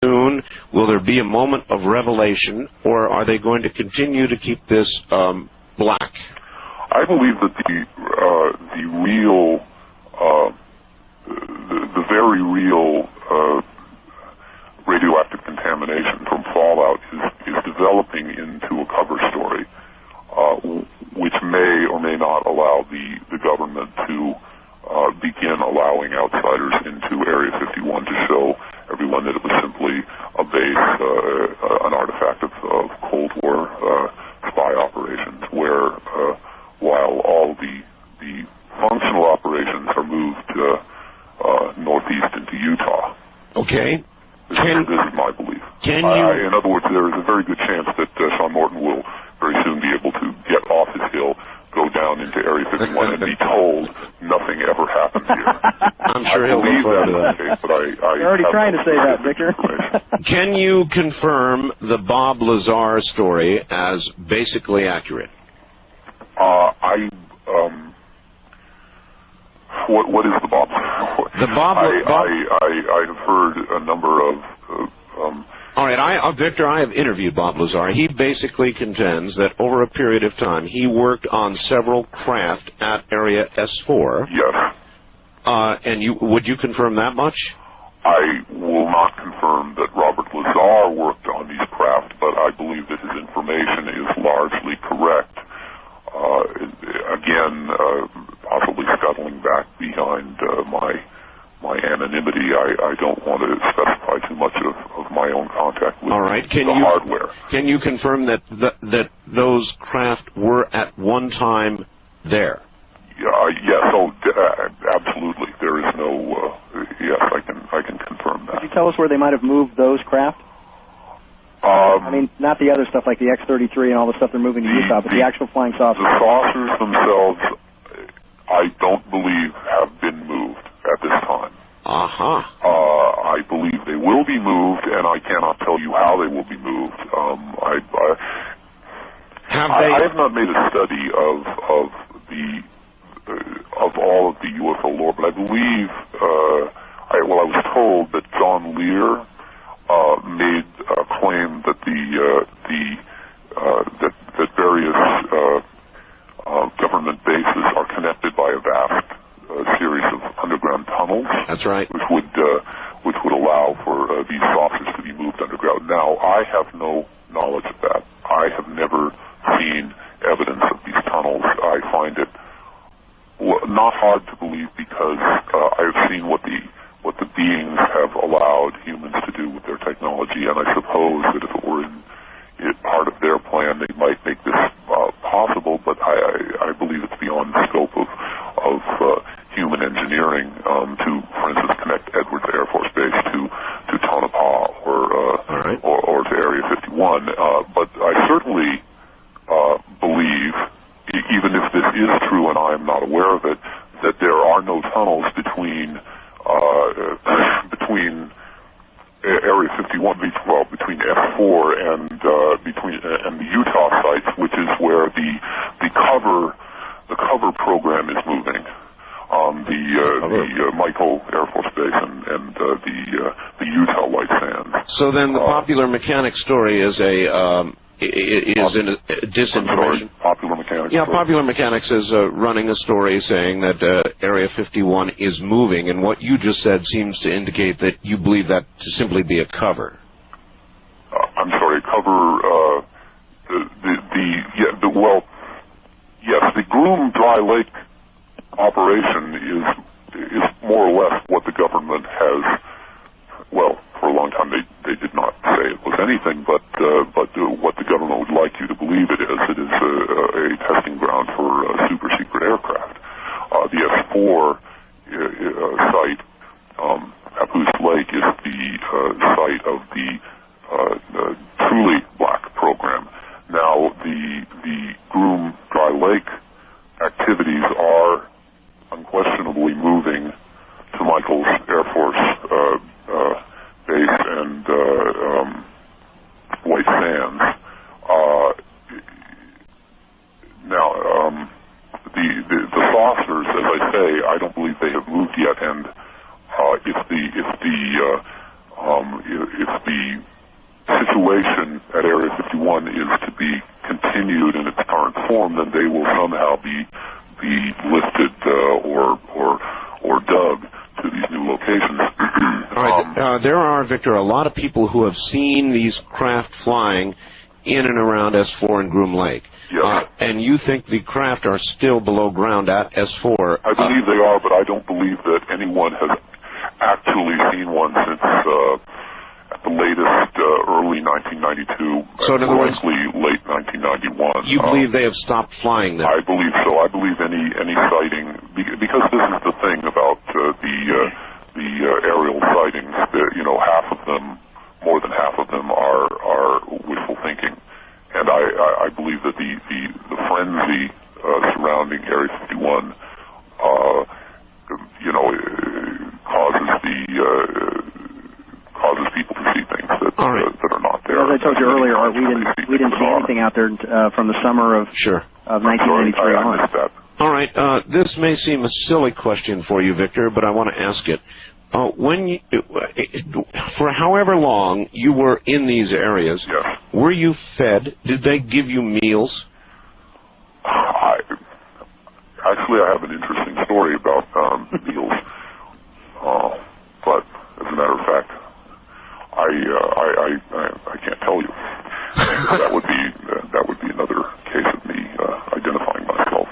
soon? Will there be a moment of revelation, or are they going to continue to keep this black? I believe that the real, the very real radioactive contamination from fallout is developing into a cover story, which may or may not allow the government to begin allowing outsiders into Area 51 to show everyone that it was simply a base, an artifact of Cold War spy operations, where while all the functional operations are moved northeast into Utah. Okay. This is my belief. In other words, there is a very good chance that Sean Morton will very soon be able to get off his hill, go down into Area 51, and be told nothing ever happened here. I'm sure he'll believe look that forward is the case, but You're already trying to say that, Victor. Can you confirm the Bob Lazar story as basically accurate? What is the Bob? The Bob. I have heard a number of. All right, Victor, I have interviewed Bob Lazar. He basically contends that over a period of time, he worked on several craft at Area S4. Yes. And would you confirm that much? I will not confirm that Robert Lazar worked on these craft, but I believe that his information is largely correct. Again, possibly scuttling back behind my anonymity, I don't want to specify too much of my own contact with the hardware. Can you confirm that those craft were at one time there? Yes, absolutely. There is no. Yes, I can confirm that. Could you tell us where they might have moved those craft? I mean, not the other stuff like the X-33 and all the stuff they're moving to Utah, but the actual flying saucers. The saucers themselves, I don't believe have been moved at this time. I believe they will be moved, and I cannot tell you how they will be moved. I have not made a study of all of the UFO lore, but I believe I was told that John Lear made a claim that that various government bases are connected by a vast series of underground tunnels. That's right. Which would allow for these saucers to be moved underground. Now, I have no knowledge of that. I have never seen evidence of these tunnels. I find it not hard to believe because I've seen what the beings have allowed humans to do with their technology, and I suppose that if it were part of their plan, they might make this possible, but I believe it's beyond the scope of human engineering to, for instance, connect Edwards Air Force Base to Tonopah or to Area 51. But I certainly believe, even if this is true and I am not aware of it, that there are no tunnels between Area 51, between F4 and the Utah sites, which is where the cover program is moving. The Michael Air Force Base and the Utah White Sands. So then, the Popular Mechanics story is disinformation. Popular Mechanics. Yeah, Popular Mechanics is running a story saying that Area 51 is moving, and what you just said seems to indicate that you believe that to simply be a cover. I'm sorry, cover. Yes, the Groom Dry Lake operation is more or less what the government has. Well, for a long time they did not say it was anything, but what the government would like you to believe it is. It is a testing ground for super secret aircraft. The S4 site, Papoose Lake, is the site of the truly black program. Now, the Groom Dry Lake activities are unquestionably moving to Michael's Air Force Base and White Sands. Now, the saucers, as I say, I don't believe they have moved yet. And if the situation at Area 51 is to be continued in its current form, then they will somehow be lifted or dug to these new locations. All right. There are, Victor, a lot of people who have seen these craft flying in and around S4 and Groom Lake. Yes. And you think the craft are still below ground at S4? I believe they are, but I don't believe that anyone has actually seen one since at the latest early 1992, so in other words, late 1991. You believe they have stopped flying then? I believe so. I believe any sighting, because this is the thing about the aerial sightings. Half of them, more than half of them, are wishful thinking, and I believe that the frenzy surrounding Area 51, causes people to see things that are not there. As I told you earlier, Art, we didn't see anything out there from the summer of 1993 on. I missed that. All right. This may seem a silly question for you, Victor, but I want to ask it. For however long you were in these areas, yes. Were you fed? Did they give you meals? Actually, I have an interesting story about meals, but as a matter of fact, I can't tell you. That would be another case of me identifying myself.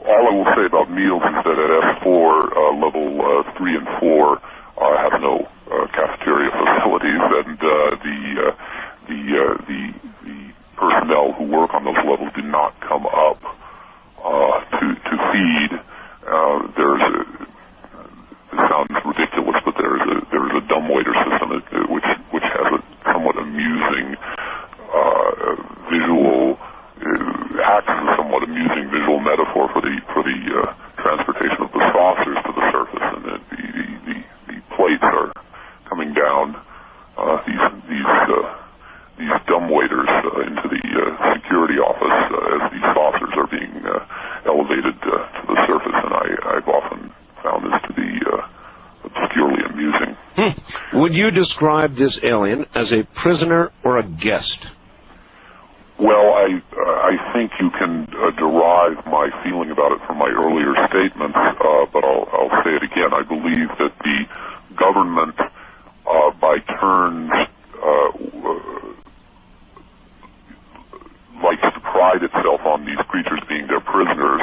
All I will say about meals is that at S4 level 3 and 4 have no cafeteria facilities, and the personnel who work on those levels do not come up to feed. It sounds ridiculous, but there is a dumbwaiter system which has a somewhat amusing visual. Acts as a somewhat amusing visual metaphor for the transportation of the saucers to the surface, and the plates are coming down these dumbwaiters into the security office as these saucers are being elevated to the surface, and I've often found this to be obscurely amusing. Would you describe this alien as a prisoner or a guest? Well, I think you can derive my feeling about it from my earlier statements, but I'll say it again. I believe that the government, by turns, likes to pride itself on these creatures being their prisoners,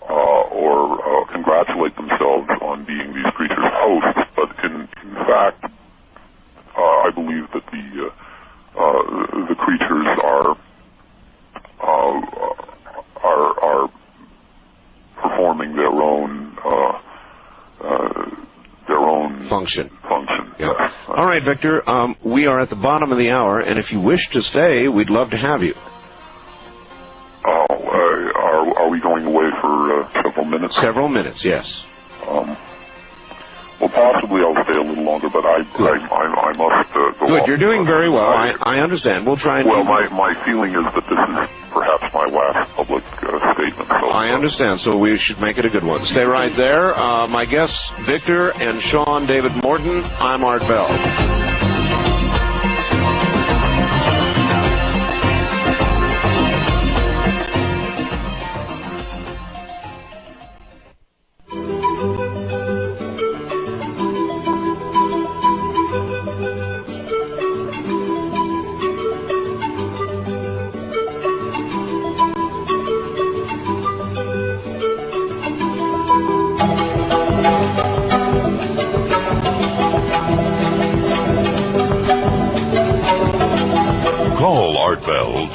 or congratulate themselves on being these creatures' hosts. But in fact, I believe that the creatures are performing their own function. Yeah. Yes. All right, Victor. We are at the bottom of the hour, and if you wish to stay, we'd love to have you. Are we going away for several minutes? Several minutes, yes. Well, possibly I'll stay a little longer, but I must go. Good, off. you're doing very well. I understand. We'll try and... Well, my feeling is that this is perhaps my last public statement. So, I understand, so we should make it a good one. Stay right there. My guests, Victor and Sean David Morton. I'm Art Bell.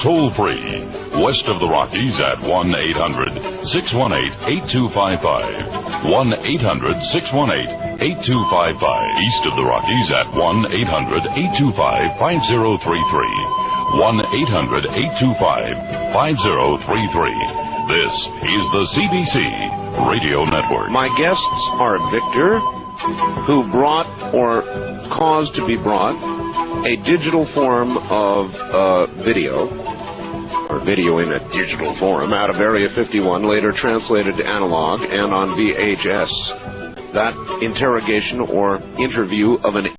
Toll-free, west of the Rockies at 1-800-618-8255. 1-800-618-8255. East of the Rockies at 1-800-825-5033. 1-800-825-5033. This is the CBC Radio Network. My guests are Victor, who brought or caused to be brought a digital form of video, or video in a digital form, out of Area 51, later translated to analog and on VHS. That interrogation or interview of an